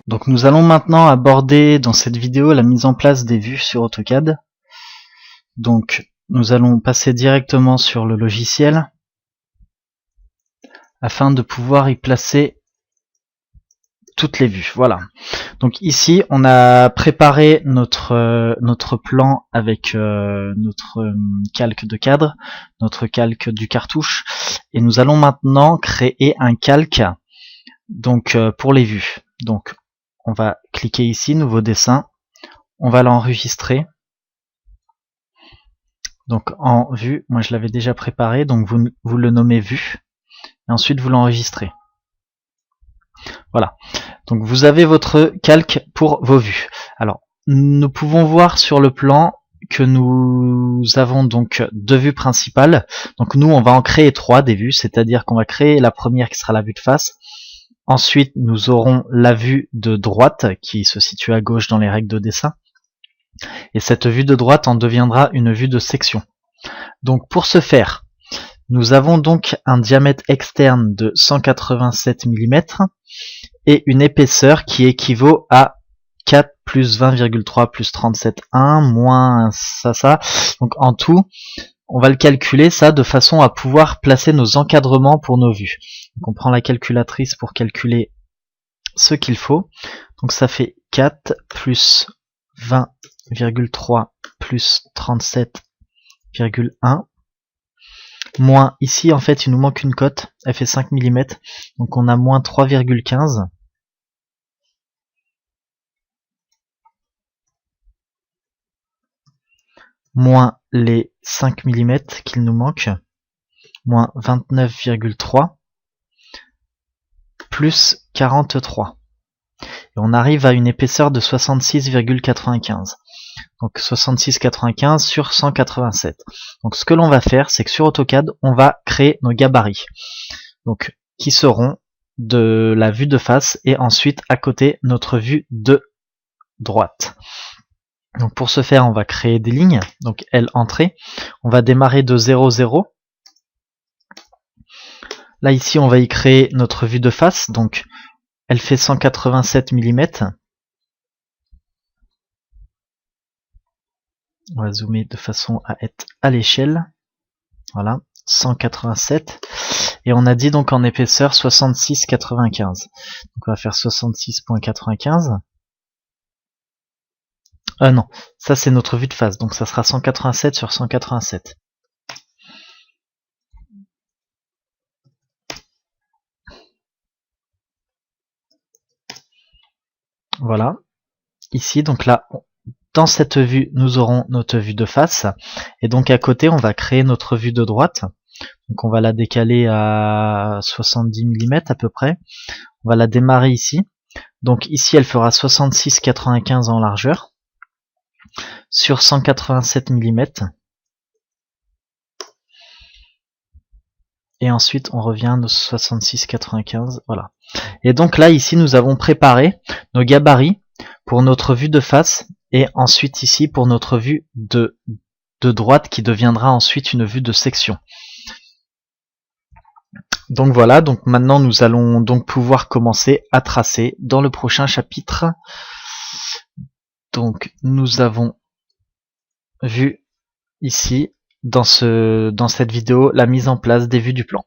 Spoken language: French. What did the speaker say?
Donc nous allons maintenant aborder dans cette vidéo la mise en place des vues sur AutoCAD. Donc nous allons passer directement sur le logiciel afin de pouvoir y placer toutes les vues. Voilà. Donc ici on a préparé notre plan avec notre calque de cadre, notre calque du cartouche, et nous allons maintenant créer un calque donc pour les vues. Donc on va cliquer ici, nouveau dessin, on va l'enregistrer. Donc en vue, moi je l'avais déjà préparé, donc vous le nommez vue, et ensuite vous l'enregistrez. Voilà, donc vous avez votre calque pour vos vues. Alors, nous pouvons voir sur le plan que nous avons donc deux vues principales. Donc nous, on va en créer trois des vues, c'est-à-dire qu'on va créer la première qui sera la vue de face. Ensuite, nous aurons la vue de droite qui se situe à gauche dans les règles de dessin. Et cette vue de droite en deviendra une vue de section. Donc pour ce faire, nous avons donc un diamètre externe de 187 mm et une épaisseur qui équivaut à 4 plus 20,3 plus 37,1 moins ça. Donc en tout, on va le calculer ça de façon à pouvoir placer nos encadrements pour nos vues. Donc on prend la calculatrice pour calculer ce qu'il faut. Donc ça fait 4 plus 20,3 plus 37,1 moins, ici en fait il nous manque une cote, elle fait 5 mm, donc on a moins 3,15 moins les 5 mm qu'il nous manque, moins 29,3 plus 43. Et on arrive à une épaisseur de 66,95. Donc 66,95 sur 187. Donc ce que l'on va faire, c'est que sur AutoCAD, on va créer nos gabarits. Donc qui seront de la vue de face et ensuite à côté notre vue de droite. Donc pour ce faire, on va créer des lignes. Donc L entrée. On va démarrer de 0, 0. Là ici, on va y créer notre vue de face. Donc elle fait 187 mm. On va zoomer de façon à être à l'échelle. Voilà, 187. Et on a dit donc en épaisseur 66,95. Donc on va faire 66,95. Non, ça c'est notre vue de face. Donc ça sera 187 sur 187. Voilà. Ici, donc là, dans cette vue, nous aurons notre vue de face. Et donc à côté, on va créer notre vue de droite. Donc on va la décaler à 70 mm à peu près. On va la démarrer ici. Donc ici, elle fera 66,95 en largeur sur 187 mm. Et ensuite, on revient à nos 66,95. Voilà. Et donc là, ici, nous avons préparé nos gabarits pour notre vue de face et ensuite ici pour notre vue de droite qui deviendra ensuite une vue de section. Donc voilà, donc maintenant nous allons donc pouvoir commencer à tracer dans le prochain chapitre. Donc nous avons vu ici dans cette vidéo la mise en place des vues du plan.